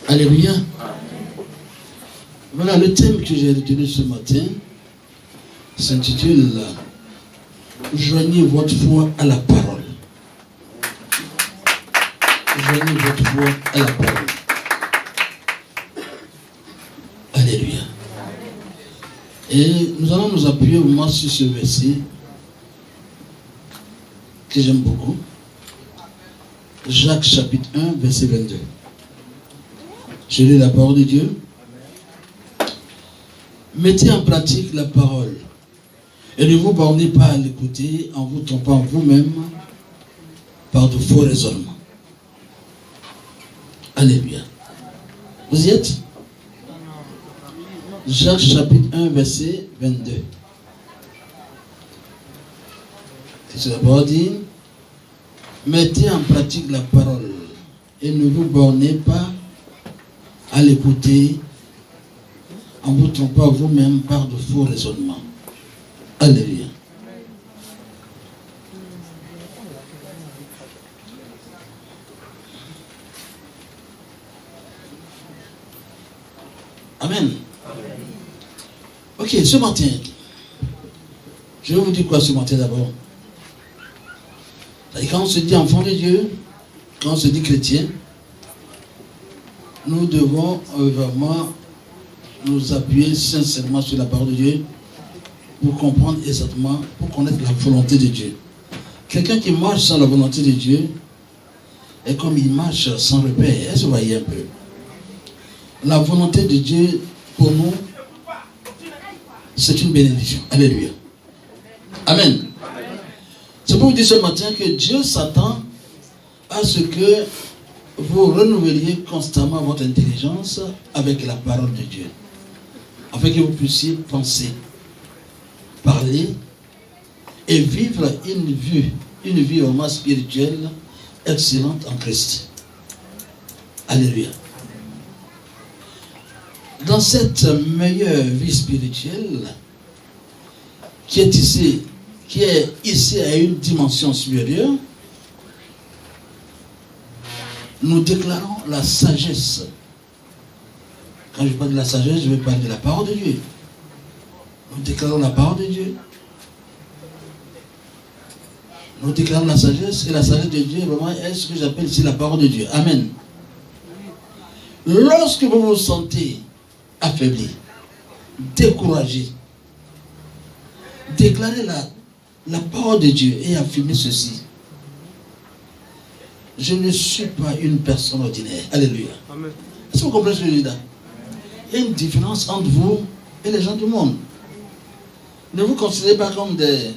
Alléluia. Voilà le thème que j'ai retenu ce matin s'intitule Joignez votre foi à la parole. Joignez votre foi à la parole. Alléluia. Et nous allons nous appuyer au moins sur ce verset que j'aime beaucoup. Jacques chapitre 1, verset 22. Je lis la parole de Dieu. Mettez en pratique la parole et ne vous bornez pas à l'écouter en vous trompant vous-même par de faux raisonnements. Alléluia. Vous y êtes? Jacques chapitre 1, verset 22. C'est la parole dit, mettez en pratique la parole et ne vous bornez pas à l'écouter en vous trompant vous-même par de faux raisonnements. Alléluia. Amen. Ok, ce matin, je vais vous dire quoi ce matin d'abord. Quand on se dit enfant de Dieu, quand on se dit chrétien, nous devons vraiment nous appuyer sincèrement sur la parole de Dieu pour comprendre exactement, pour connaître la volonté de Dieu. Quelqu'un qui marche sans la volonté de Dieu est comme il marche sans repère. Est-ce que vous voyez un peu? La volonté de Dieu pour nous, c'est une bénédiction. Alléluia. Amen. C'est pour vous dire ce matin que Dieu s'attend à ce que vous renouveliez constamment votre intelligence avec la parole de Dieu. Afin que vous puissiez penser, parler et vivre une vie vraiment spirituelle excellente en Christ. Alléluia. Dans cette meilleure vie spirituelle qui est ici à une dimension supérieure, nous déclarons la sagesse. Quand je parle de la sagesse, je vais parler de la parole de Dieu. Nous déclarons la parole de Dieu. Nous déclarons la sagesse, et la sagesse de Dieu vraiment est ce que j'appelle ici la parole de Dieu. Amen. Lorsque vous vous sentez affaibli, découragé, déclarez la parole de Dieu et affirmez ceci. Je ne suis pas une personne ordinaire. Alléluia. Amen. Est-ce que vous comprenez ce que je dis là? Il y a une différence entre vous et les gens du monde. Ne vous considérez pas comme des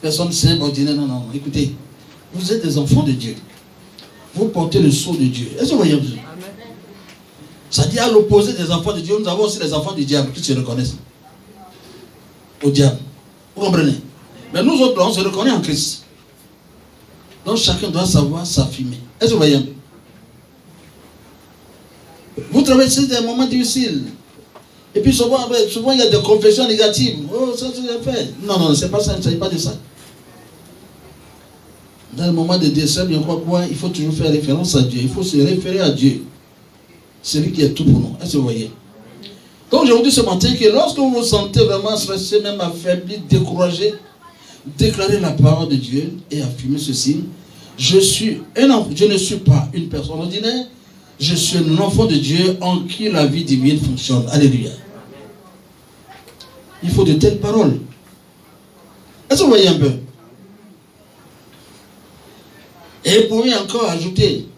personnes simples, ordinaires. Non, non. Écoutez, vous êtes des enfants de Dieu. Vous portez le sceau de Dieu. Est-ce que vous voyez? Ça dit à l'opposé des enfants de Dieu, nous avons aussi les enfants du diable qui se reconnaissent au diable. Vous comprenez? Mais nous autres, on se reconnaît en Christ. Donc chacun doit savoir s'affirmer. Est-ce que vous voyez? Vous traversez des moments difficiles. Et puis souvent il y a des confessions négatives. Oh, ça c'est fait. Non, non, c'est pas ça, il ne s'agit pas de ça. Dans le moment de décès, il faut toujours faire référence à Dieu. Il faut se référer à Dieu. C'est lui qui est tout pour nous. Est-ce que vous voyez? Donc je vous dis ce matin que lorsque vous vous sentez vraiment stressé, même affaibli, découragé, déclarez la parole de Dieu et affirmez ceci. Je ne suis pas une personne ordinaire. Je suis un enfant de Dieu en qui la vie divine fonctionne. Alléluia. Il faut de telles paroles. Est-ce que vous voyez un peu? Et vous pouvez encore ajouter,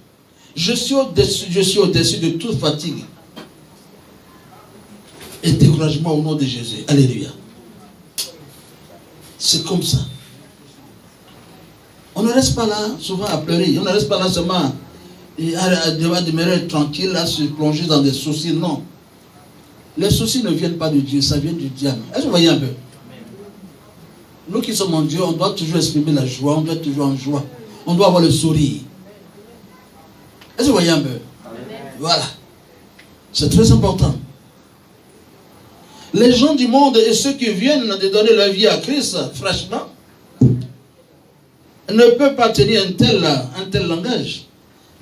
je suis au-dessus de toute fatigue et découragement au nom de Jésus. Alléluia. C'est comme ça. On ne reste pas là souvent à pleurer. On ne reste pas là seulement à demeurer tranquille, à se plonger dans des soucis. Non. Les soucis ne viennent pas de Dieu, ça vient du diable. Est-ce que vous voyez un peu? Nous qui sommes en Dieu, on doit toujours exprimer la joie, on doit être toujours en joie. On doit avoir le sourire. Est-ce que vous voyez un peu? Voilà. C'est très important. Les gens du monde et ceux qui viennent de donner leur vie à Christ, franchement, ne peuvent pas tenir un tel langage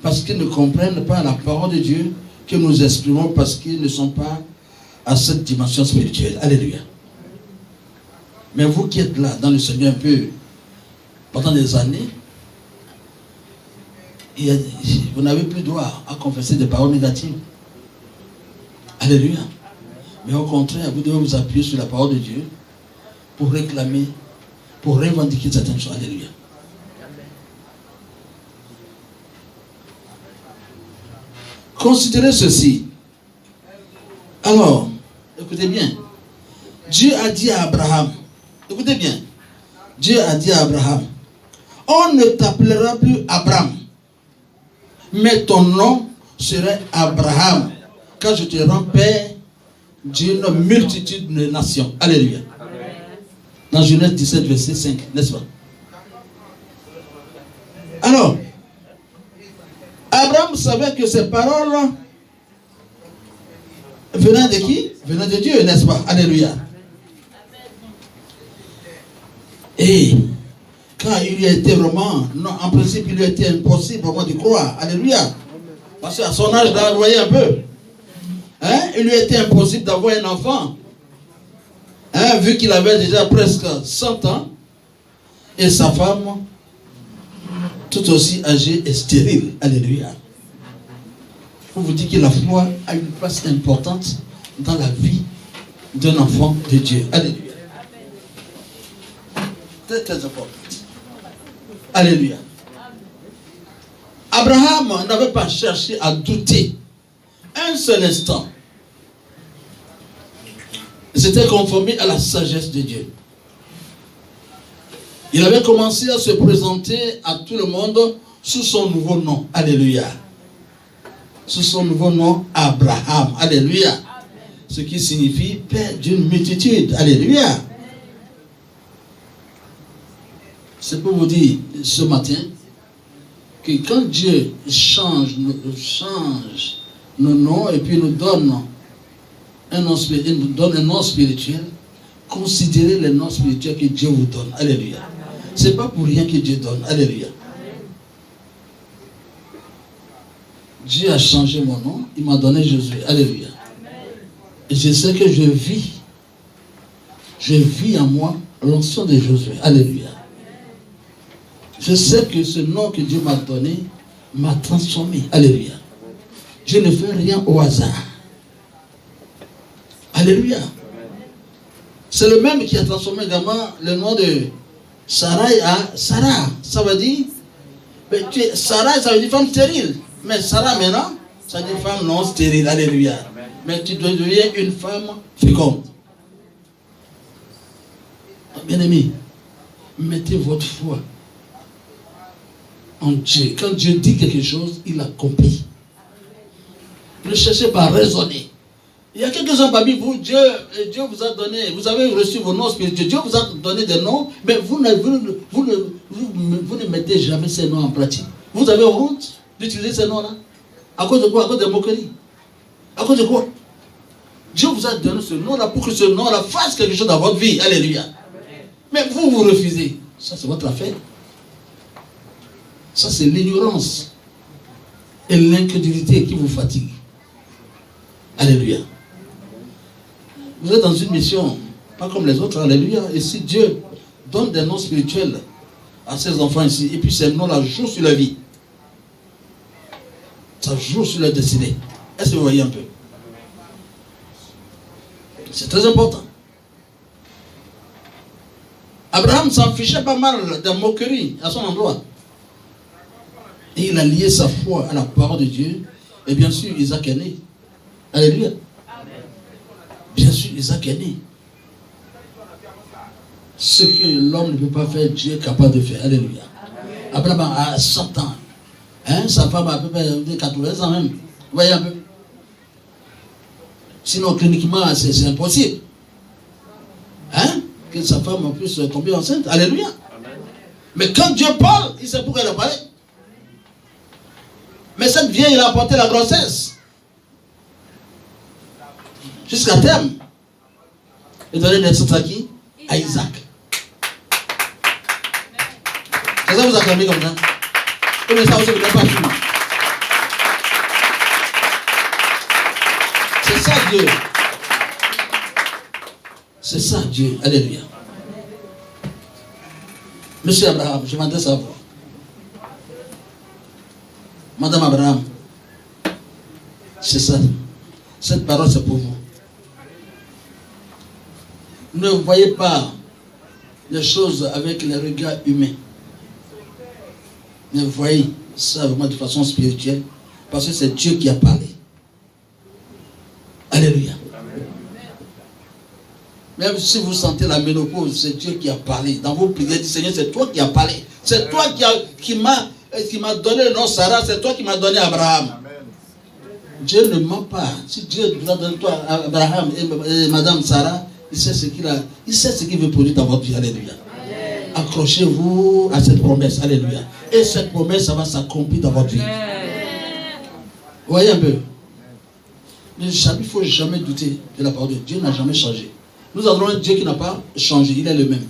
parce qu'ils ne comprennent pas la parole de Dieu que nous exprimons parce qu'ils ne sont pas à cette dimension spirituelle. Alléluia. Mais vous qui êtes là dans le Seigneur un peu pendant des années, vous n'avez plus droit à confesser des paroles négatives. Alléluia. Mais au contraire, vous devez vous appuyer sur la parole de Dieu pour réclamer, pour revendiquer certaines choses. Alléluia. Considérez ceci. Alors, écoutez bien. Dieu a dit à Abraham, écoutez bien. Dieu a dit à Abraham, on ne t'appellera plus Abraham, mais ton nom serait Abraham, car je te rends père d'une multitude de nations. Alléluia. Dans Genèse 17, verset 5, n'est-ce pas? Alors, Abraham savait que ces paroles venaient de qui? Venaient de Dieu, n'est-ce pas? Alléluia. Et quand il lui a été vraiment, non, en principe, il lui a été impossible vraiment de croire. Alléluia. Parce qu'à son âge, là, vous voyez un peu. Hein? Il lui a été impossible d'avoir un enfant. Hein? Vu qu'il avait déjà presque 100 ans. Et sa femme, tout aussi âgée et stérile. Alléluia. Je vous dis que la foi a une place importante dans la vie d'un enfant de Dieu. Alléluia. Très très important. Alléluia. Abraham n'avait pas cherché à douter un seul instant. Il s'était conformé à la sagesse de Dieu. Il avait commencé à se présenter à tout le monde sous son nouveau nom. Alléluia. Sous son nouveau nom, Abraham. Alléluia. Ce qui signifie père d'une multitude. Alléluia. C'est pour vous dire ce matin que quand Dieu change nos noms et puis nous donne un nom spirituel, considérez les noms spirituels que Dieu vous donne. Alléluia. C'est pas pour rien que Dieu donne. Alléluia. Dieu a changé mon nom, il m'a donné Jésus. Alléluia. Et je sais que je vis en moi l'onction de Jésus. Alléluia. Je sais que ce nom que Dieu m'a donné m'a transformé. Alléluia. Je ne fais rien au hasard. Alléluia. C'est le même qui a transformé également le nom de Sarai à Sarah. Ça veut dire, Sarah, ça veut dire femme stérile. Mais Sarah maintenant, ça veut dire femme non stérile. Alléluia. Mais tu deviens une femme féconde. Bien-aimé, mettez votre foi en Dieu. Quand Dieu dit quelque chose, il accomplit. Ne cherchez pas à raisonner. Il y a quelques-uns parmi vous, Dieu vous a donné, vous avez reçu vos noms spirituels, Dieu vous a donné des noms, mais vous ne mettez jamais ces noms en pratique. Vous avez honte d'utiliser ces noms-là. À cause de quoi? À cause des moqueries. À cause de quoi? Dieu vous a donné ce nom-là pour que ce nom-là fasse quelque chose dans votre vie. Alléluia. Mais vous refusez. Ça, c'est votre affaire. Ça, c'est l'ignorance et l'incrédulité qui vous fatigue. Alléluia. Vous êtes dans une mission, pas comme les autres. Alléluia. Et si Dieu donne des noms spirituels à ses enfants ici, et puis ces noms-là jouent sur leur vie, ça joue sur leur destinée. Est-ce que vous voyez un peu? C'est très important. Abraham s'en fichait pas mal de moquerie à son endroit. Et il a lié sa foi à la parole de Dieu. Et bien sûr, Isaac est né. Alléluia. Bien sûr, Isaac est né. Ce que l'homme ne peut pas faire, Dieu est capable de faire. Alléluia. Abraham a 100 ans. Hein? Sa femme a à peu près 80 ans même. Vous voyez un peu? Sinon, cliniquement, c'est impossible. Hein? Que sa femme puisse tomber enceinte. Alléluia. Mais quand Dieu parle, il sait pourquoi il a parlé. Mais cette vieille, il a apporté la grossesse. Jusqu'à terme. Il donnait naissance à qui? À Isaac. C'est ça que vous acclamez comme ça? Mais ça aussi, vous n'avez pas fini. ça Dieu. C'est ça Dieu. Alléluia. Monsieur Abraham, je m'adresse à vous. Madame Abraham, c'est ça. Cette parole, c'est pour vous. Ne voyez pas les choses avec les regards humains. Ne voyez ça vraiment de façon spirituelle, parce que c'est Dieu qui a parlé. Alléluia. Même si vous sentez la ménopause, c'est Dieu qui a parlé. Dans vos prières, dites Seigneur, c'est toi qui as parlé. C'est toi qui m'a donné le nom Sarah, c'est toi qui m'as donné Abraham. Amen. Dieu ne ment pas. Si Dieu vous a donné toi Abraham et Madame Sarah, il sait ce qu'il veut produire dans votre vie. Alléluia. Amen. Accrochez-vous à cette promesse. Alléluia. Et cette promesse, ça va s'accomplir dans votre vie. Vous voyez un peu. Il ne faut jamais douter de la parole de Dieu. Dieu n'a jamais changé. Nous avons un Dieu qui n'a pas changé. Il est le même.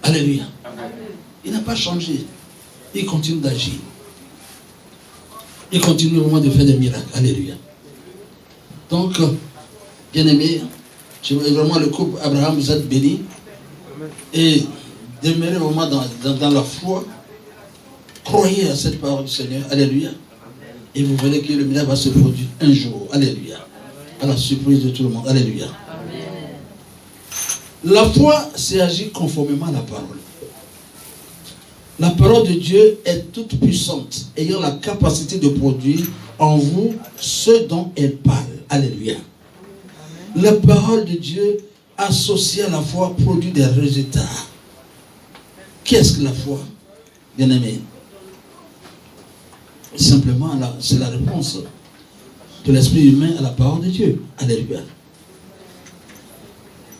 Alléluia. Il n'a pas changé. Il continue d'agir. Il continue vraiment de faire des miracles. Alléluia. Donc, bien aimé, vraiment le couple Abraham, vous êtes bénis. Et demeurez vraiment dans la foi. Croyez à cette parole du Seigneur. Alléluia. Et vous verrez que le miracle va se produire un jour. Alléluia. À la surprise de tout le monde. Alléluia. La foi, c'est agir conformément à la parole. La parole de Dieu est toute puissante, ayant la capacité de produire en vous ce dont elle parle. Alléluia. La parole de Dieu associée à la foi produit des résultats. Qu'est-ce que la foi, bien-aimé? Simplement, c'est la réponse de l'esprit humain à la parole de Dieu. Alléluia.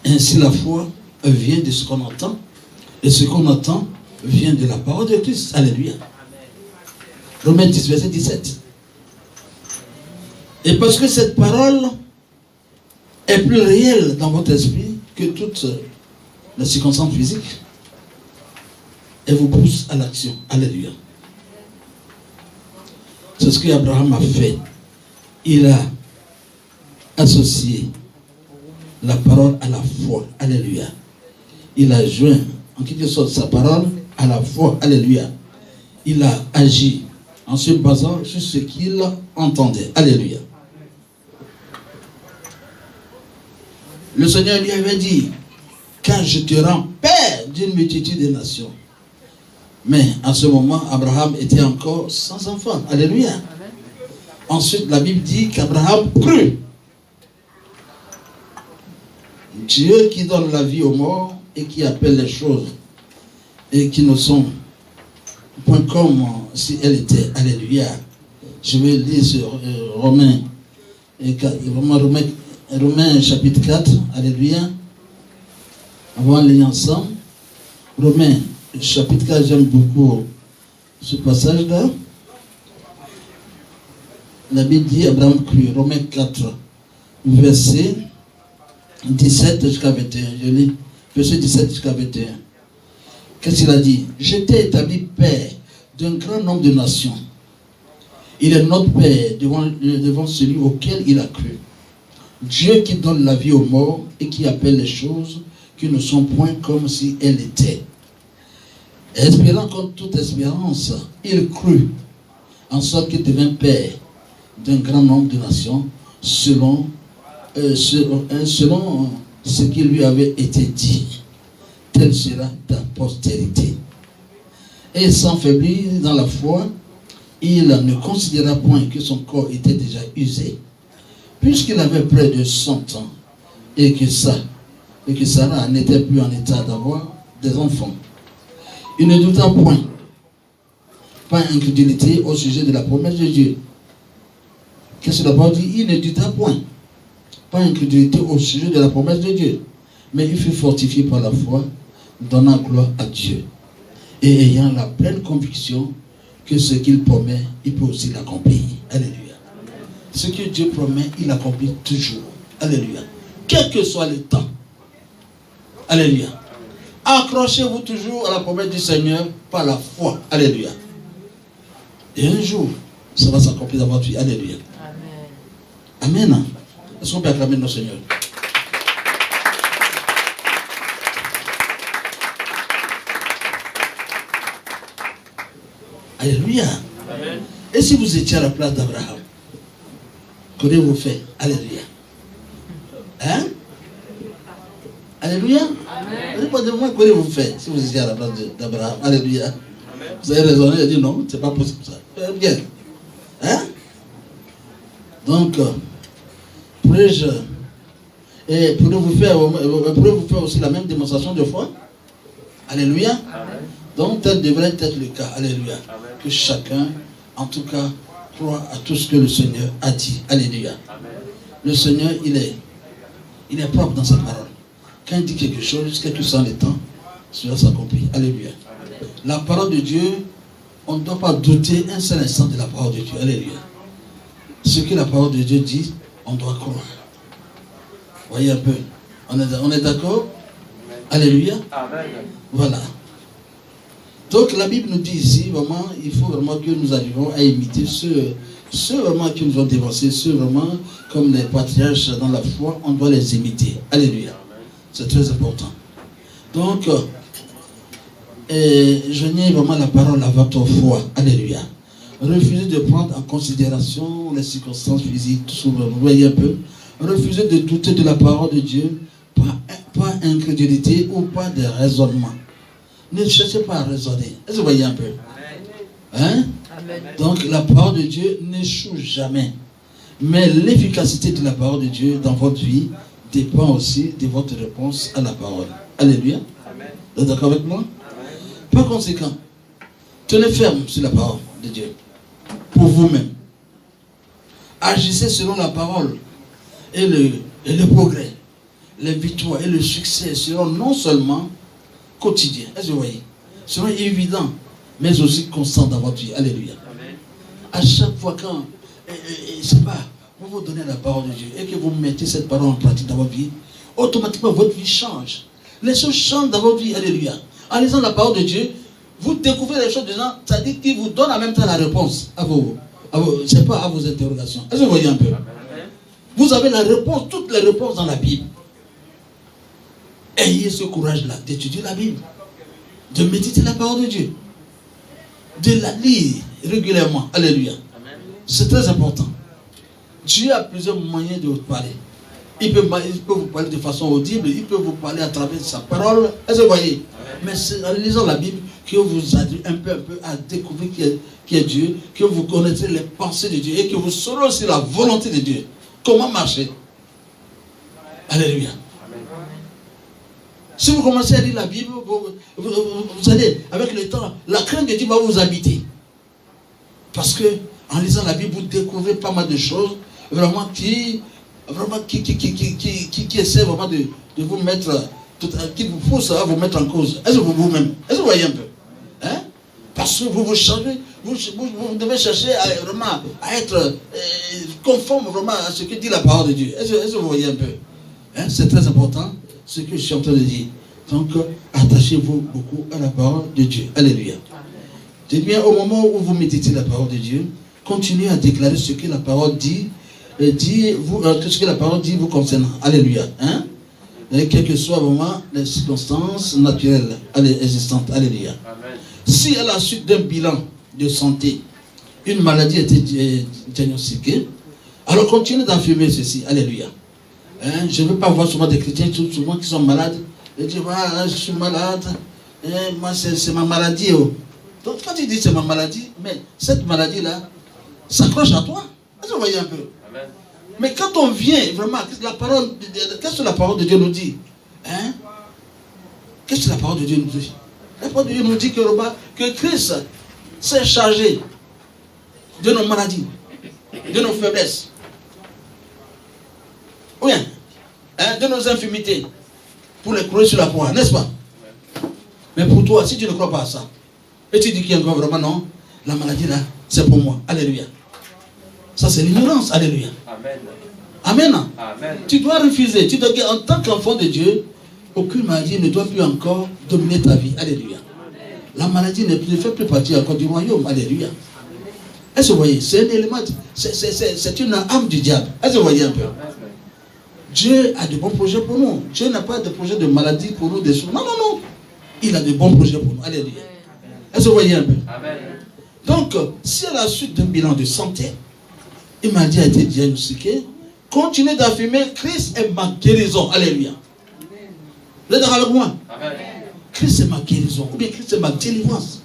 Ainsi, la foi vient de ce qu'on entend, et ce qu'on entend vient de la parole de Christ. Alléluia. Romains 10, verset 17. Et parce que cette parole est plus réelle dans votre esprit que toutes les circonstances physiques, elle vous pousse à l'action. Alléluia. C'est ce qu'Abraham a fait. Il a associé la parole à la foi. Alléluia. Il a joint, en quelque sorte, sa parole à la foi. Alléluia. Il a agi en se basant sur ce qu'il entendait. Alléluia. Le Seigneur lui avait dit, car je te rends père d'une multitude de nations. Mais à ce moment, Abraham était encore sans enfant. Alléluia. Amen. Ensuite, la Bible dit qu'Abraham crut. Dieu qui donne la vie aux morts et qui appelle les choses et qui ne sont point comme si elles étaient. Alléluia. Je vais lire sur Romains chapitre 4. Alléluia. Avant les ensemble. Romains chapitre 4, j'aime beaucoup ce passage-là. La Bible dit Abraham crut. Romains 4, verset 17 jusqu'à 21. Je lis verset 17 jusqu'à 21. Qu'est-ce qu'il a dit? Je t'ai établi père d'un grand nombre de nations. Il est notre père devant celui auquel il a cru. Dieu qui donne la vie aux morts et qui appelle les choses qui ne sont point comme si elles étaient. Espérant contre toute espérance, il crut, en sorte qu'il devint père d'un grand nombre de nations, selon ce qui lui avait été dit. Telle sera ta postérité. Et sans faiblir dans la foi, il ne considéra point que son corps était déjà usé, puisqu'il avait près de 100 ans, et que Sarah n'était plus en état d'avoir des enfants. Il ne douta point, pas incrédulité au sujet de la promesse de Dieu. Qu'est-ce que la parole dit? Il ne douta point, pas incrédulité au sujet de la promesse de Dieu. Mais il fut fortifié par la foi, donnant gloire à Dieu, et ayant la pleine conviction que ce qu'il promet, il peut aussi l'accomplir. Alléluia. Ce que Dieu promet, il accomplit toujours. Alléluia. Quel que soit le temps. Alléluia. Accrochez-vous toujours à la promesse du Seigneur par la foi. Alléluia. Et un jour, ça va s'accomplir dans votre vie. Alléluia. Amen. Amen. Est-ce qu'on peut acclamer notre Seigneur? Alléluia. Amen. Et si vous étiez à la place d'Abraham, qu'auriez-vous fait? Alléluia. Hein? Alléluia. Répondez-moi, qu'auriez-vous fait si vous étiez à la place d'Abraham? Alléluia. Amen. Vous avez raisonné, il a dit non, c'est pas possible ça. Bien. Hein? Donc, pourrais-je et pourrez-vous faire aussi la même démonstration de foi? Alléluia. Amen. Donc, tel devrait être le cas. Alléluia. Amen. Que chacun, en tout cas, croit à tout ce que le Seigneur a dit. Alléluia. Amen. Le Seigneur, il est propre dans sa parole. Quand il dit quelque chose, quel que soit le temps, cela s'accomplit. Alléluia. Amen. La parole de Dieu, on ne doit pas douter un seul instant de la parole de Dieu. Alléluia. Ce que la parole de Dieu dit, on doit croire. Voyez un peu. On est d'accord? Alléluia. Amen. Voilà. Donc la Bible nous dit ici, vraiment, il faut vraiment que nous arrivions à imiter ceux vraiment qui nous ont dévancés, ceux vraiment comme les patriarches dans la foi, on doit les imiter. Alléluia. C'est très important. Donc, joignez vraiment la parole à votre foi. Alléluia. Refusez de prendre en considération les circonstances physiques, tout ça, vous voyez un peu. Refusez de douter de la parole de Dieu par incrédulité ou par des raisonnements. Ne cherchez pas à raisonner. Est-ce que vous voyez un peu? Hein? Amen. Donc la parole de Dieu n'échoue jamais. Mais l'efficacité de la parole de Dieu dans votre vie dépend aussi de votre réponse à la parole. Alléluia. Amen. Vous êtes d'accord avec moi? Amen. Par conséquent, tenez ferme sur la parole de Dieu. Pour vous-même. Agissez selon la parole. Et le progrès, les victoires et le succès seront non seulement quotidiens, est-ce que vous voyez, seront évidents, mais aussi constants dans votre vie. Alléluia. Amen. À chaque fois quand, je ne sais pas, vous vous donnez la parole de Dieu et que vous mettez cette parole en pratique dans votre vie, automatiquement votre vie change. Les choses changent dans votre vie. Alléluia. En lisant la parole de Dieu, vous découvrez les choses des gens, c'est-à-dire qu'il vous donne en même temps la réponse à vos interrogations. Est-ce que vous voyez un peu? Amen. Vous avez la réponse, toutes les réponses dans la Bible. Ayez ce courage-là d'étudier la Bible, de méditer la parole de Dieu, de la lire régulièrement. Alléluia. C'est très important. Dieu a plusieurs moyens de vous parler. Il peut vous parler de façon audible, il peut vous parler à travers sa parole. Est-ce que vous voyez? Mais c'est en lisant la Bible que vous aidez un peu à découvrir qui est Dieu, que vous connaîtrez les pensées de Dieu et que vous saurez aussi la volonté de Dieu. Comment marcher? Alléluia. Si vous commencez à lire la Bible, vous allez, avec le temps, la crainte de Dieu va vous habiter. Parce que, en lisant la Bible, vous découvrez pas mal de choses, vraiment qui essaient vraiment de vous mettre, qui vous poussent à vous mettre en cause. Est-ce que vous-même, est-ce que vous voyez un peu? Hein? Parce que vous changez, vous devez chercher à être conforme vraiment à ce que dit la parole de Dieu. Est-ce que vous voyez un peu? Hein? C'est très important. Ce que je suis en train de dire. Donc, attachez-vous beaucoup à la parole de Dieu. Alléluia. C'est bien, au moment où vous méditez la parole de Dieu, continuez à déclarer ce que la parole dit, ce que la parole dit vous concernant. Alléluia. Hein? Et quelles que soient vraiment les circonstances naturelles existantes. Alléluia. Amen. Si à la suite d'un bilan de santé, une maladie a été diagnostiquée, alors continuez d'affirmer ceci. Alléluia. Hein, je ne veux pas voir souvent des chrétiens souvent qui sont malades. Ils disent, voilà, je suis malade, moi c'est ma maladie. Oh. Donc quand tu dis c'est ma maladie, mais cette maladie-là s'accroche à toi. Est-ce que vous voyez un peu? Amen. Mais quand on vient, vraiment, qu'est-ce que la parole de Dieu nous dit? Hein? Qu'est-ce que la parole de Dieu nous dit? La parole de Dieu nous dit que Christ s'est chargé de nos maladies, de nos faiblesses. Oui, hein, de nos infirmités, pour les courir sur la croix, n'est-ce pas? Mais pour toi, si tu ne crois pas à ça, et tu dis qu'il y a encore vraiment non, la maladie là, c'est pour moi. Alléluia. Ça c'est l'ignorance. Alléluia. Amen. Amen. Amen. Tu dois refuser. Tu dois, en tant qu'enfant de Dieu, aucune maladie ne doit plus encore dominer ta vie. Alléluia. La maladie ne fait plus partie encore du royaume. Alléluia. Est-ce que vous voyez? C'est un élément, c'est une âme du diable. Est-ce que vous voyez un peu? Dieu a de bons projets pour nous. Dieu n'a pas de projet de maladie pour nous, des choses. Non, non, non. Il a de bons projets pour nous. Alléluia. Est-ce que vous voyez un peu? Amen. Donc, si à la suite d'un bilan de santé, une maladie a été diagnostiquée, continuez d'affirmer Christ est ma guérison. Alléluia. Vous êtes d'accord avec moi? Amen. Christ est ma guérison. Ou bien Christ est ma délivrance.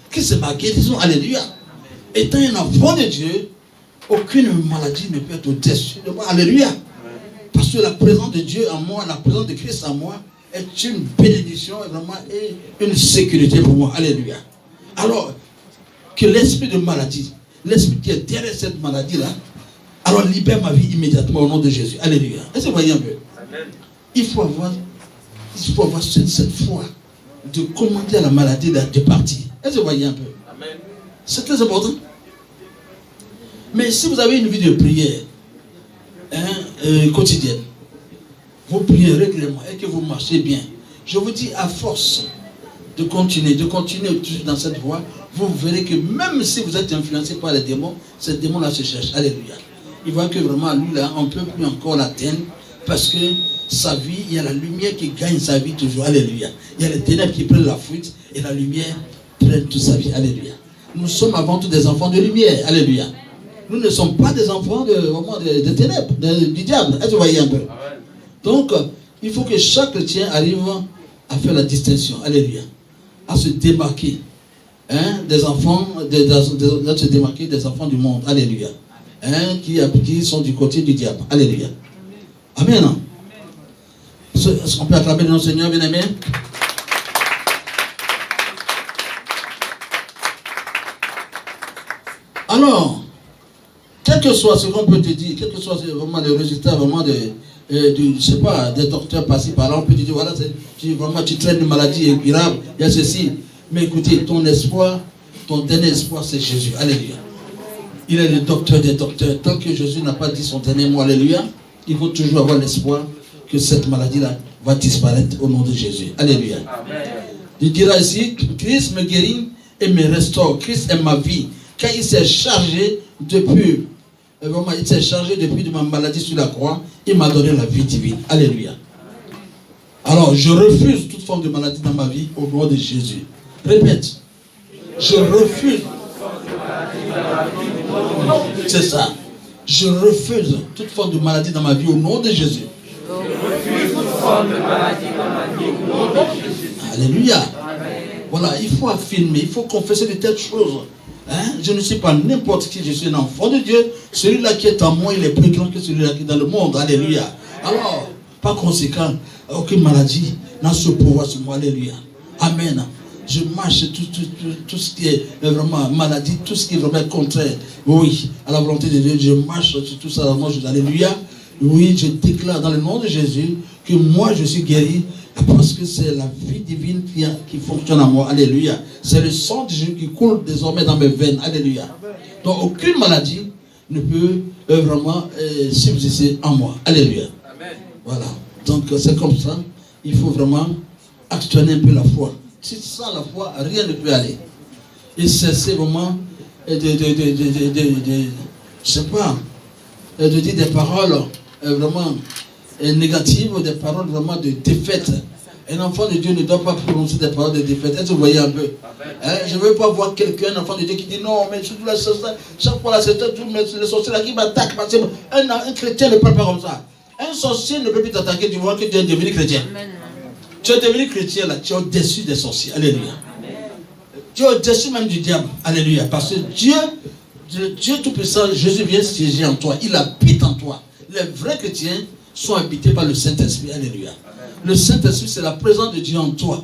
Christ est ma guérison. Alléluia. Étant un enfant de Dieu, aucune maladie ne peut être au-dessus de moi. Alléluia. Parce que la présence de Dieu en moi, la présence de Christ en moi, est une bénédiction vraiment et une sécurité pour moi. Alléluia. Alors, que l'esprit de maladie, l'esprit qui est derrière cette maladie-là, alors libère ma vie immédiatement au nom de Jésus. Alléluia. Est-ce que vous voyez un peu? Amen. Il faut avoir cette foi de commander à la maladie de partir. Est-ce que vous voyez un peu? Amen. C'est très important. Mais si vous avez une vie de prière quotidienne, vous priez régulièrement et que vous marchez bien, je vous dis à force de continuer toujours dans cette voie, vous verrez que même si vous êtes influencé par les démons, ces démons-là se cherchent. Alléluia. Il voit que vraiment, lui là, on ne peut plus encore l'atteindre parce que sa vie, il y a la lumière qui gagne sa vie toujours. Alléluia. Il y a les ténèbres qui prennent la fuite et la lumière prend toute sa vie. Alléluia. Nous sommes avant tout des enfants de lumière. Alléluia. Nous ne sommes pas des enfants de ténèbres, du diable. Est-ce que vous voyez un peu? Donc, il faut que chaque chrétien arrive à faire la distinction. Alléluia. À se démarquer des enfants, de se démarquer des enfants du monde. Alléluia. Qui sont du côté du diable. Alléluia. Amen. Est-ce qu'on peut acclamer notre Seigneur, bien-aimé? Alors, quel que soit ce qu'on peut te dire, quel que soit vraiment le résultat vraiment je sais pas, des docteurs passés par là, on peut te dire, voilà, tu traînes une maladie incurable, il y a ceci. Mais écoutez, ton espoir, ton dernier espoir, c'est Jésus. Alléluia. Il est le docteur des docteurs. Tant que Jésus n'a pas dit son dernier mot, alléluia, il faut toujours avoir l'espoir que cette maladie-là va disparaître au nom de Jésus. Alléluia. Amen. Il dira ici, Christ me guérit et me restaure. Christ est ma vie. Car il s'est chargé depuis de ma maladie sur la croix, il m'a donné la vie divine. Alléluia. Alors, je refuse toute forme de maladie dans ma vie au nom de Jésus. Répète. Je refuse. C'est ça. Je refuse toute forme de maladie dans ma vie au nom de Jésus. Je refuse toute forme de maladie dans ma vie au nom de Jésus. Alléluia. Voilà, il faut affirmer, il faut confesser de telles choses. Je ne suis pas n'importe qui, je suis un enfant de Dieu. Celui-là qui est en moi, il est plus grand que celui-là qui est dans le monde. Alléluia. Alors, par conséquent, aucune maladie n'a ce pouvoir sur moi. Alléluia. Amen. Je marche tout ce qui est vraiment maladie, tout ce qui est vraiment contraire. Oui, à la volonté de Dieu, je marche sur tout ça. Alléluia. Oui, je déclare dans le nom de Jésus que moi je suis guéri parce que c'est la vie divine qui fonctionne en moi. Alléluia. C'est le sang de Jésus qui coule désormais dans mes veines. Alléluia. Donc aucune maladie ne peut vraiment subsister en moi. Alléluia. Amen. Voilà. Donc c'est comme ça. Il faut vraiment actionner un peu la foi. Si sans la foi, rien ne peut aller. Et cesser vraiment de dire des paroles vraiment négatives, des paroles vraiment de défaite. Un enfant de Dieu ne doit pas prononcer des paroles de défaite. Est-ce que vous voyez un peu? Je ne veux pas voir quelqu'un, un enfant de Dieu, qui dit non, mais surtout chaque fois, c'est le sorcier là qui m'attaque. Un chrétien ne parle pas comme ça. Un sorcier ne peut plus t'attaquer du moment que tu es devenu chrétien. Amen. Tu es devenu chrétien là, tu es au-dessus des sorciers. Alléluia. Tu es au-dessus même du diable. Alléluia. Parce que Dieu Tout-Puissant, Jésus vient siéger en toi. Il habite en toi. Les vrais chrétiens sont habités par le Saint-Esprit. Alléluia. Le Saint-Esprit, c'est la présence de Dieu en toi.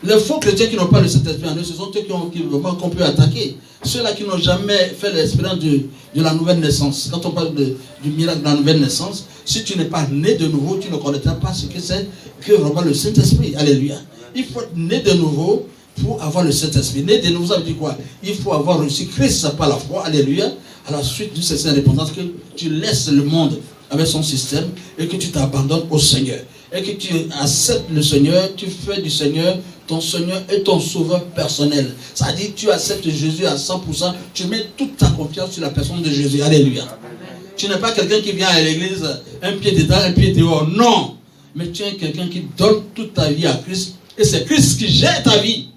Les faux chrétiens qui n'ont pas le Saint-Esprit en eux, ce sont eux qu'on peut attaquer. Ceux-là qui n'ont jamais fait l'expérience de la nouvelle naissance. Quand on parle du miracle de la nouvelle naissance, si tu n'es pas né de nouveau, tu ne connaîtras pas ce que c'est que vraiment le Saint-Esprit. Alléluia. Il faut être né de nouveau pour avoir le Saint-Esprit. Né de nouveau, ça veut dire quoi? Il faut avoir reçu Christ par la foi. Alléluia. À la suite de cette indépendance, que tu laisses le monde avec son système et que tu t'abandonnes au Seigneur. Et que tu acceptes le Seigneur, tu fais du Seigneur ton Seigneur est ton sauveur personnel. Ça veut dire que tu acceptes Jésus à 100%, tu mets toute ta confiance sur la personne de Jésus. Alléluia. Tu n'es pas quelqu'un qui vient à l'église, un pied dedans, un pied dehors. Non. Mais tu es quelqu'un qui donne toute ta vie à Christ. Et c'est Christ qui gère ta vie.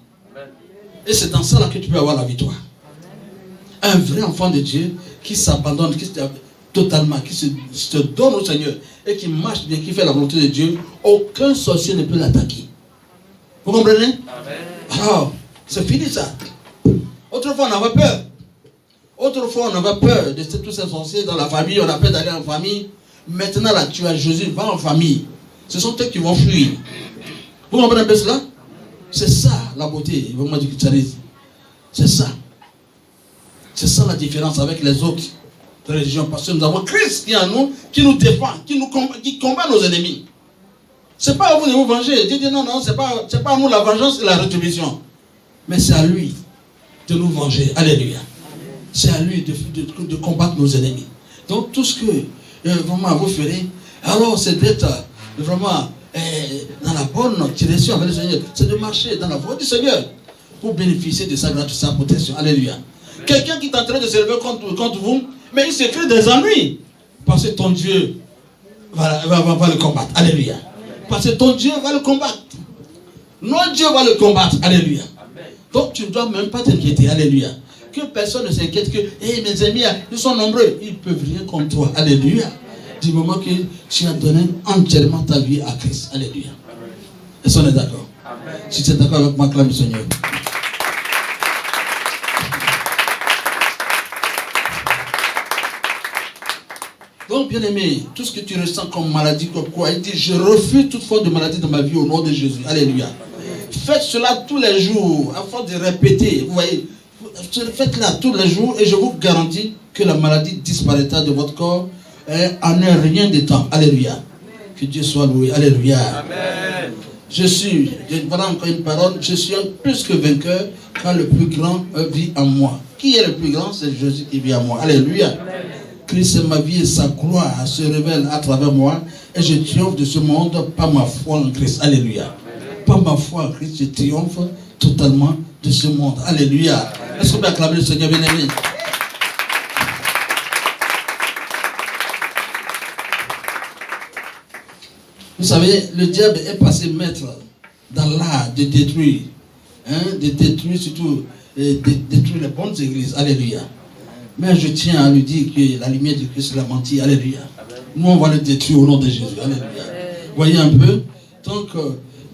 Et c'est dans ça là que tu peux avoir la victoire. Un vrai enfant de Dieu qui s'abandonne, qui totalement, qui se donne au Seigneur et qui marche bien, qui fait la volonté de Dieu, aucun sorcier ne peut l'attaquer. Vous comprenez? Amen. Alors, c'est fini ça. Autrefois, on avait peur. Autrefois, on avait peur de tous ces sorciers dans la famille, on a peur d'aller en famille. Maintenant, là, tu as Jésus, va en famille. Ce sont eux qui vont fuir. Vous comprenez un peu cela? C'est ça la beauté, vraiment, du christianisme. C'est ça. C'est ça la différence avec les autres religions. Parce que nous avons Christ qui est en nous, qui nous défend, qui combat nos ennemis. C'est pas à vous de vous venger. Dieu dit non, c'est pas à nous la vengeance et la rétribution. Mais c'est à lui de nous venger. Alléluia. C'est à lui de combattre nos ennemis. Donc tout ce que vraiment vous ferez, alors c'est d'être vraiment dans la bonne direction avec le Seigneur. C'est de marcher dans la voie du Seigneur pour bénéficier de sa grâce, de sa protection. Alléluia. Quelqu'un qui est en train de se lever contre vous, mais il se crée des ennuis. Parce que ton Dieu va le combattre. Alléluia. Parce que ton Dieu va le combattre. Notre Dieu va le combattre. Alléluia. Donc tu ne dois même pas t'inquiéter. Alléluia. Que personne ne s'inquiète que mes amis, ils sont nombreux. Ils ne peuvent rien contre toi. Alléluia. Du moment que tu as donné entièrement ta vie à Christ. Alléluia. Est-ce qu'on est d'accord? Si tu es d'accord avec moi, acclame le Seigneur. Donc, bien aimé, tout ce que tu ressens comme maladie, comme quoi, il dit, je refuse toute forme de maladie dans ma vie au nom de Jésus. Alléluia. Faites cela tous les jours, afin de répéter. Vous voyez, faites-la tous les jours et je vous garantis que la maladie disparaîtra de votre corps en un rien de temps. Alléluia. Que Dieu soit loué. Alléluia. Amen. Voilà encore une parole, je suis un plus que vainqueur quand le plus grand vit en moi. Qui est le plus grand? C'est Jésus qui vit en moi. Alléluia. Amen. Christ, ma vie et sa gloire se révèlent à travers moi et je triomphe de ce monde par ma foi en Christ. Alléluia. Par ma foi en Christ, je triomphe totalement de ce monde. Alléluia. Est-ce qu'on peut acclamer le Seigneur bien-aimé? Vous savez, le diable est passé maître dans l'art de détruire. De détruire surtout, détruire les bonnes églises. Alléluia. Mais je tiens à lui dire que la lumière de Christ l'a menti. Alléluia. Nous, on va le détruire au nom de Jésus. Alléluia. Voyez un peu. Donc,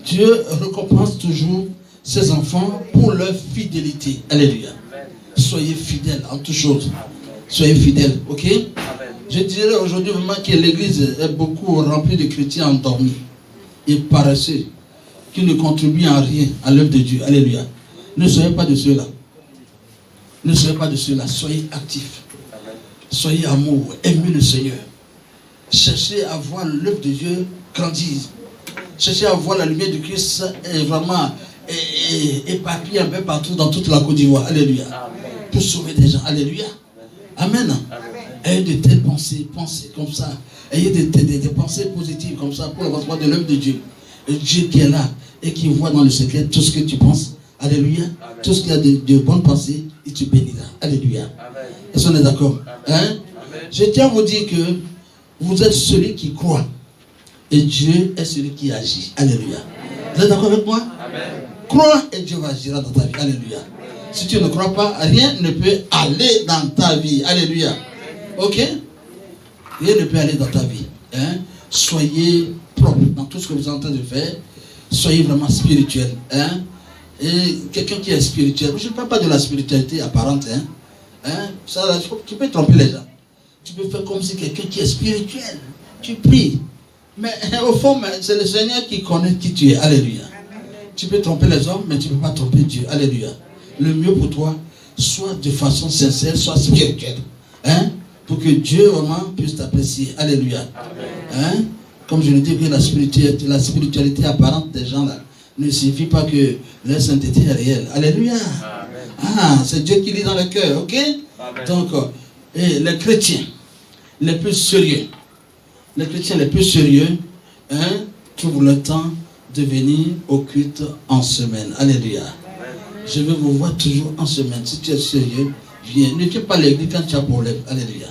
Dieu récompense toujours ses enfants pour leur fidélité. Alléluia. Soyez fidèles en toutes choses. Soyez fidèles. Ok? Je dirais aujourd'hui vraiment que l'église est beaucoup remplie de chrétiens endormis et paresseux qui ne contribuent en rien à l'œuvre de Dieu. Alléluia. Ne soyez pas de ceux-là. Ne soyez pas de ceux-là, soyez actifs. Soyez amour, aimez le Seigneur. Cherchez à voir l'œuvre de Dieu grandir. Cherchez à voir la lumière de Christ vraiment éparpillée un peu partout dans toute la Côte d'Ivoire. Alléluia. Pour sauver des gens. Alléluia. Amen. Ayez de telles pensées comme ça. Ayez des pensées positives comme ça pour l'avancement de l'œuvre de Dieu. Et Dieu qui est là et qui voit dans le secret tout ce que tu penses. Alléluia. Amen. Tout ce qu'il y a de bonnes pensées, il te bénira. Alléluia. Est-ce qu'on est d'accord? Je tiens à vous dire que vous êtes celui qui croit. Et Dieu est celui qui agit. Alléluia. Vous êtes d'accord avec moi? Amen. Crois et Dieu va agir dans ta vie. Alléluia. Si tu ne crois pas, rien ne peut aller dans ta vie. Alléluia. Ok? Rien ne peut aller dans ta vie. Soyez propre dans tout ce que vous êtes en train de faire. Soyez vraiment spirituel. Et quelqu'un qui est spirituel, je ne parle pas de la spiritualité apparente. Ça, tu peux tromper les gens. Tu peux faire comme si quelqu'un qui est spirituel, tu pries. Mais au fond, c'est le Seigneur qui connaît qui tu es. Alléluia. Tu peux tromper les hommes, mais tu ne peux pas tromper Dieu. Alléluia. Le mieux pour toi, soit de façon sincère, soit spirituelle. Pour que Dieu vraiment puisse t'apprécier. Alléluia. Comme je le dis, que la spiritualité apparente des gens là ne signifie pas que leur sainteté est réelle. Alléluia. C'est Dieu qui lit dans le cœur. Ok? Amen. Donc, les chrétiens les plus sérieux, trouvent le temps de venir au culte en semaine. Alléluia. Je veux vous voir toujours en semaine. Si tu es sérieux, viens. Ne viens pas à l'église quand tu as problème. Alléluia.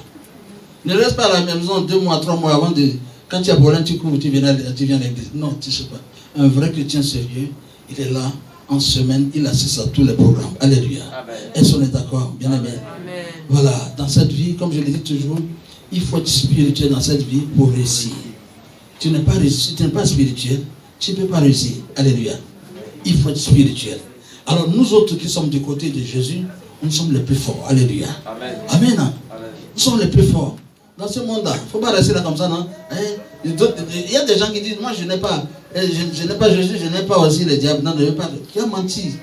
Ne reste pas à la maison 2 mois, 3 mois avant de... Quand tu as problème, tu cours, tu viens à l'église. Non, tu ne sais pas. Un vrai chrétien sérieux, il est là en semaine, il assiste à tous les programmes. Alléluia. Est-ce qu'on est d'accord? Bien aimé. Voilà, dans cette vie, comme je le dis toujours, il faut être spirituel dans cette vie pour réussir. Tu n'es pas spirituel, tu ne peux pas réussir. Alléluia. Il faut être spirituel. Alors nous autres qui sommes du côté de Jésus, nous sommes les plus forts. Alléluia. Amen. Amen. Nous sommes les plus forts. Dans ce monde-là, il ne faut pas rester là comme ça, non? Il y a des gens qui disent, moi je n'ai pas Jésus, je n'ai pas aussi le diable. Non, tu as menti.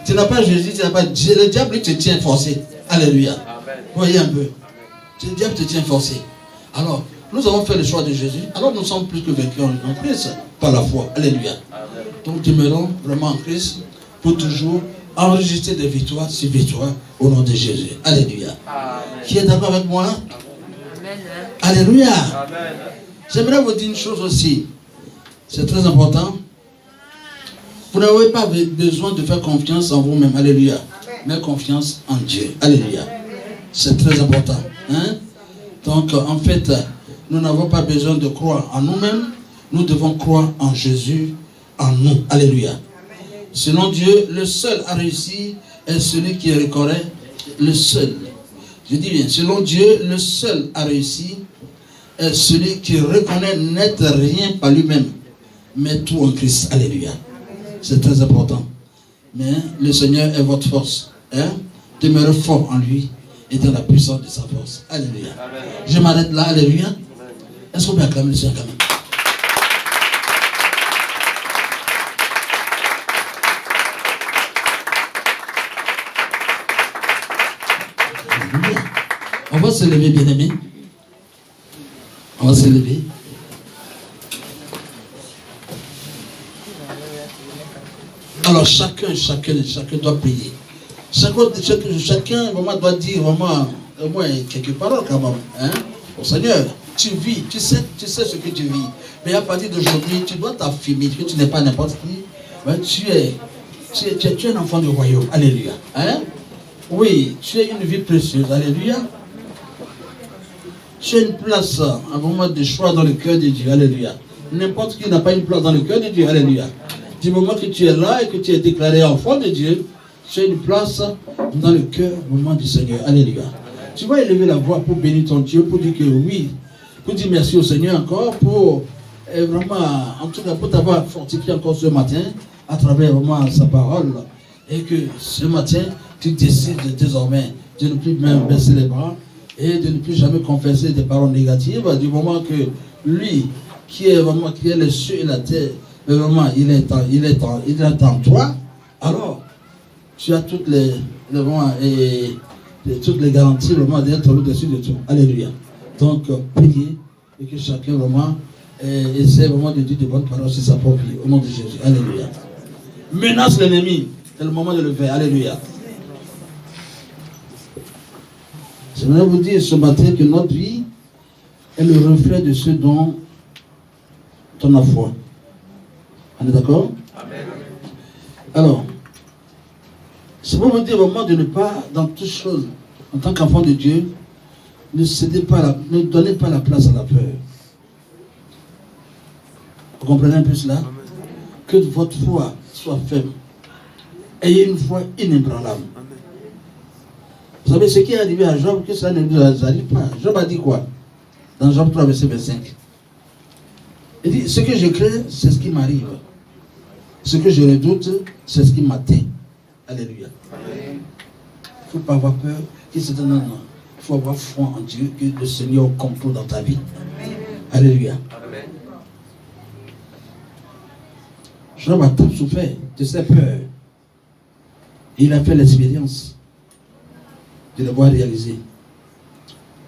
Tu n'as pas Jésus, tu n'as pas Dieu. Le diable, il te tient forcé. Alléluia. Amen. Voyez un peu. Le diable te tient forcé. Alors, nous avons fait le choix de Jésus. Alors nous sommes plus que vaincus en Christ par la foi. Alléluia. Amen. Donc demeurons vraiment en Christ pour toujours enregistrer des victoires sur victoires au nom de Jésus. Alléluia. Amen. Qui est d'accord avec moi? Amen. Alléluia. Amen. J'aimerais vous dire une chose aussi. C'est très important. Vous n'avez pas besoin de faire confiance en vous-même. Alléluia. Mais confiance en Dieu. Alléluia. C'est très important. Hein? Donc, en fait, nous n'avons pas besoin de croire en nous-mêmes. Nous devons croire en Jésus, en nous. Alléluia. Selon Dieu, le seul à réussir est celui qui reconnaît le seul. Je dis bien, selon Dieu, le seul à réussir est celui qui reconnaît n'être rien par lui-même, mais tout en Christ. Alléluia. C'est très important. Mais le Seigneur est votre force. Hein? Demeurez fort en lui et dans la puissance de sa force. Alléluia. Amen. Je m'arrête là. Alléluia. Est-ce qu'on peut acclamer le Seigneur quand même? Alléluia. On va se lever, bien-aimés. On va se lever. Alors chacun doit prier. Chacun vraiment doit dire vraiment au moins quelques paroles quand même. Hein? Au Seigneur, tu vis, tu sais ce que tu vis. Mais à partir d'aujourd'hui, tu dois t'affirmer que tu n'es pas n'importe qui. Mais tu es un enfant du royaume. Alléluia. Hein? Oui, tu as une vie précieuse. Alléluia. Tu as une place, un moment de choix dans le cœur de Dieu. Alléluia. N'importe qui n'a pas une place dans le cœur de Dieu. Alléluia. Du moment que tu es là et que tu es déclaré enfant de Dieu, tu as une place dans le cœur au moment du Seigneur. Alléluia. Tu vas élever la voix pour bénir ton Dieu, pour dire que oui, pour dire merci au Seigneur encore, pour vraiment, en tout cas, pour t'avoir fortifié encore ce matin, à travers vraiment sa parole, et que ce matin, tu décides désormais de ne plus même baisser les bras, et de ne plus jamais confesser des paroles négatives, du moment que lui, qui est les cieux et la terre, mais vraiment, il est en toi, alors, tu as toutes les garanties vraiment d'être au-dessus de tout. Alléluia. Donc, priez et que chacun vraiment essaie vraiment de dire de bonnes paroles sur sa propre vie. Au nom de Jésus. Alléluia. Menace l'ennemi. C'est le moment de le faire. Alléluia. J'aimerais vous dire ce matin que notre vie est le reflet de ce dont on a foi. On est d'accord? Amen. Alors, c'est pour vous dire vraiment de ne pas, dans toutes choses, en tant qu'enfant de Dieu, ne donnez pas la place à la peur. Vous comprenez un peu cela? Amen. Que votre foi soit ferme. Ayez une foi inébranlable. Amen. Vous savez ce qui est arrivé à Job, que ça ne nous arrive pas. Job a dit quoi? Dans Job 3, verset 25. Il dit, ce que je crains, c'est ce qui m'arrive. Ce que je redoute, c'est ce qui m'atteint. Alléluia. Il ne faut pas avoir peur. Il faut avoir foi en Dieu, que le Seigneur contrôle dans ta vie. Amen. Alléluia. Amen. Job a tant souffert de ses peurs. Il a fait l'expérience de le voir réaliser.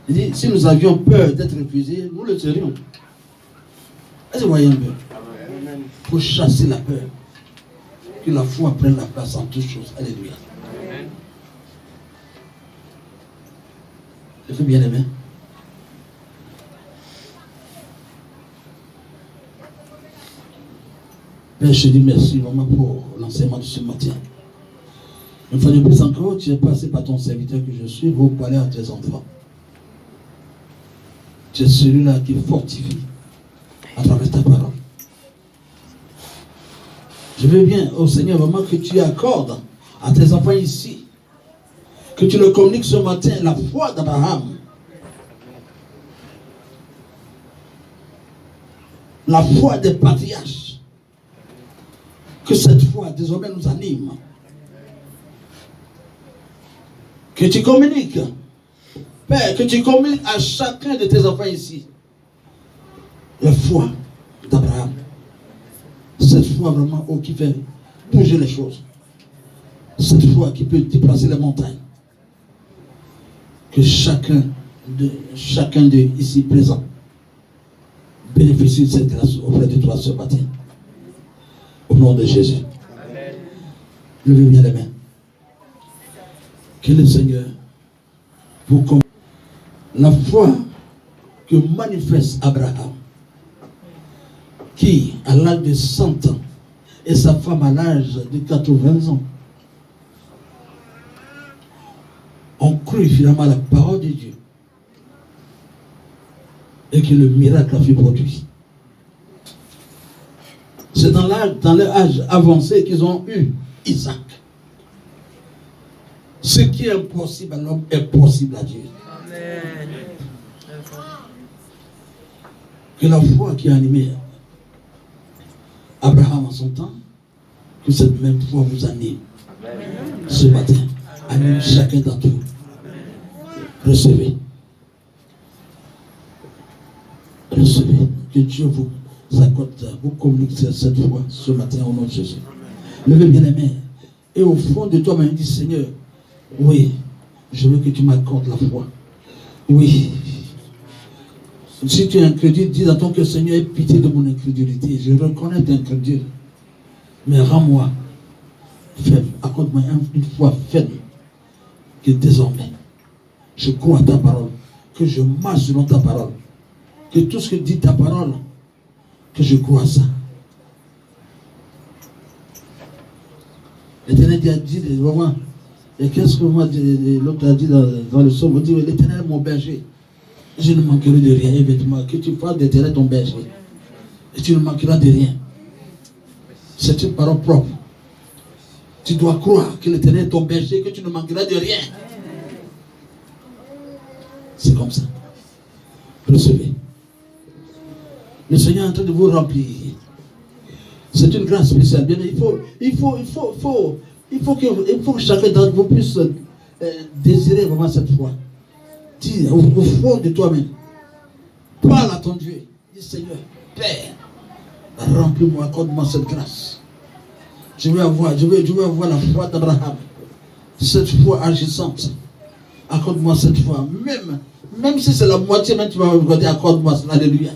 Il dit, si nous avions peur d'être refusés, nous le serions. Est-ce que vous voyez un peu? Pour chasser la peur. Que la foi prenne la place en toutes choses. Alléluia. Amen. Je fais bien aimé. Père, je te dis merci vraiment pour l'enseignement de ce matin. Une fois de plus encore, tu es passé par ton serviteur que je suis pour parler à tes enfants. Tu es celui-là qui fortifie à travers ta parole. Je veux bien, au Seigneur, vraiment que tu accordes à tes enfants ici, que tu leur communiques ce matin la foi d'Abraham. La foi des patriarches. Que cette foi désormais nous anime. Que tu communiques, Père, que tu communiques à chacun de tes enfants ici la foi d'Abraham. Cette foi vraiment qui fait bouger les choses. Cette foi qui peut déplacer les montagnes. Que chacun de ici présent bénéficie de cette grâce auprès de toi ce matin. Au nom de Jésus. Amen. Levez bien les mains. Que le Seigneur vous confirme la foi que manifeste Abraham, qui, à l'âge de 100 ans, et sa femme à l'âge de 80 ans, ont cru finalement à la parole de Dieu et que le miracle a fait produit. C'est dans leur âge avancé qu'ils ont eu Isaac. Ce qui est impossible à l'homme est possible à Dieu. Amen. Que la foi qui a animé Abraham en son temps, que cette même foi vous anime. Amen. Ce matin. Anime chacun d'entre vous. Recevez. Recevez. Que Dieu vous accorde, vous communique cette foi ce matin au nom de Jésus. Levez bien les mains. Et au fond de toi-même, dis Seigneur, oui, je veux que tu m'accordes la foi. Oui. Si tu es incrédule, dis dans ton cœur, Seigneur, aie pitié de mon incrédulité. Je reconnais d'être incrédule. Mais rends-moi faible. Accorde-moi une foi faible. Que désormais, je crois à ta parole. Que je marche selon ta parole. Que tout ce que dit ta parole, que je crois à ça. L'Éternel a dit vraiment. Et qu'est-ce que l'autre a dit dans le psaume? Il dit, l'Éternel est mon berger. Je ne manquerai de rien. Évidemment, que tu fasses d'Éternel ton berger. Et tu ne manqueras de rien. C'est une parole propre. Tu dois croire que l'Éternel est ton berger, que tu ne manqueras de rien. C'est comme ça. Recevez. Le Seigneur est en train de vous remplir. C'est une grâce spéciale. Bien, il faut que chacun d'entre vous puisse désirer vraiment cette foi. Dis au fond de toi-même. Parle à ton Dieu. Dis Seigneur, Père, remplis-moi, accorde-moi cette grâce. Je veux avoir la foi d'Abraham. Cette foi agissante. Accorde-moi cette foi. Même si c'est la moitié, même tu vas me dire, accorde-moi cela. Alléluia.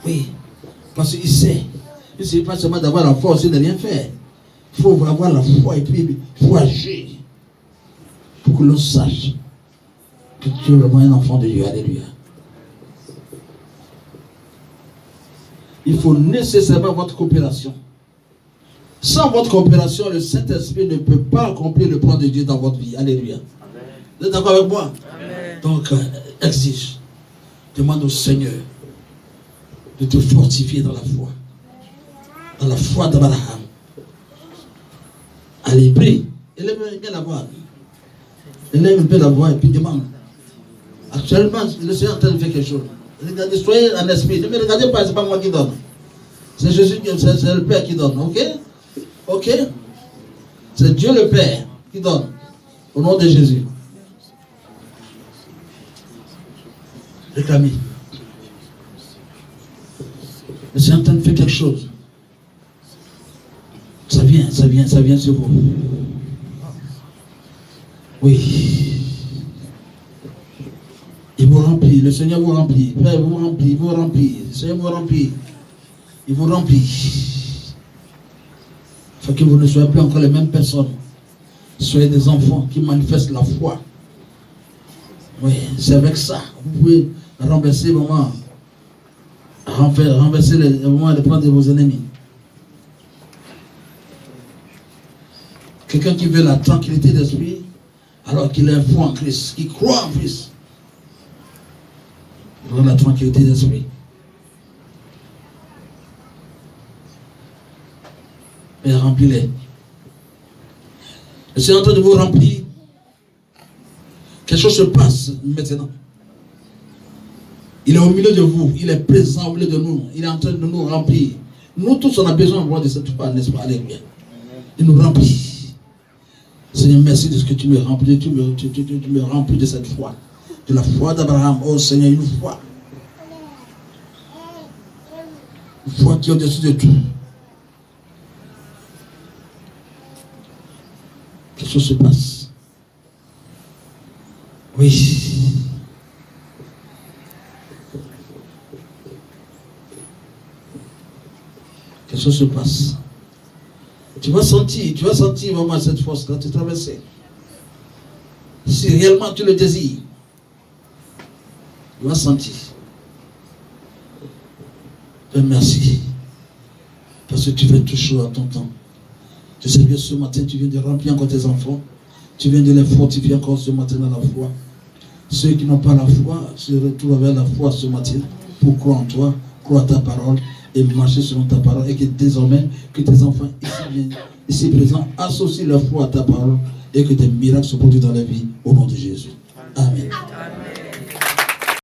Oui. Parce qu'il sait. Il ne suffit pas seulement d'avoir la foi aussi de rien faire. Il faut avoir la foi et puis il faut agir. Pour que l'on sache que tu es vraiment un enfant de Dieu. Alléluia. Il faut nécessairement votre coopération. Sans votre coopération, le Saint-Esprit ne peut pas accomplir le plan de Dieu dans votre vie. Alléluia. Amen. Vous êtes d'accord avec moi? Amen. Donc, exige. Demande au Seigneur de te fortifier dans la foi. Dans la foi d'Abraham. Allez, prie. Élève bien la voix. Élève un peu la voix et puis demande. Actuellement, le Seigneur est en train de faire quelque chose. Regardez, soyez en esprit. Ne me regardez pas, ce n'est pas moi qui donne. C'est Jésus, c'est le Père qui donne. Ok? Ok? C'est Dieu le Père qui donne. Au nom de Jésus. Réclamez. Le Seigneur est en train de faire quelque chose. Ça vient sur vous. Oui. Il vous remplit, le Seigneur vous remplit. Père vous remplit, vous remplit. Le Seigneur vous remplit. Il vous remplit. Il faut que vous ne soyez plus encore les mêmes personnes. Soyez des enfants qui manifestent la foi. Oui, c'est avec ça. Vous pouvez renverser vraiment. Renverser les plans de vos ennemis. Quelqu'un qui veut la tranquillité d'esprit, alors qu'il a foi en Christ, qui croit en Christ, il aura la tranquillité d'esprit. Mais remplis-les. Le Seigneur est en train de vous remplir. Quelque chose se passe maintenant. Il est au milieu de vous, il est présent au milieu de nous, il est en train de nous remplir. Nous tous, on a besoin de cette foi, n'est-ce pas? Alléluia. Il nous remplit. Seigneur, merci de ce que tu me remplis. Tu me remplis de cette foi. De la foi d'Abraham. Oh Seigneur, une foi. Une foi qui est au-dessus de tout. Quelque chose se passe. Oui. Quelque chose se passe. Tu vas sentir vraiment cette force quand tu traverses. Si réellement tu le désires, tu vas sentir. Père, merci. Parce que tu fais toujours à ton temps. Tu sais bien ce matin, tu viens de remplir encore tes enfants. Tu viens de les fortifier encore ce matin dans la foi. Ceux qui n'ont pas la foi se retrouvent avec la foi ce matin pour croire en toi, croire ta parole et marcher selon ta parole. Et que désormais, que tes enfants ici présents associent leur foi à ta parole et que des miracles se produisent dans la vie au nom de Jésus. Amen.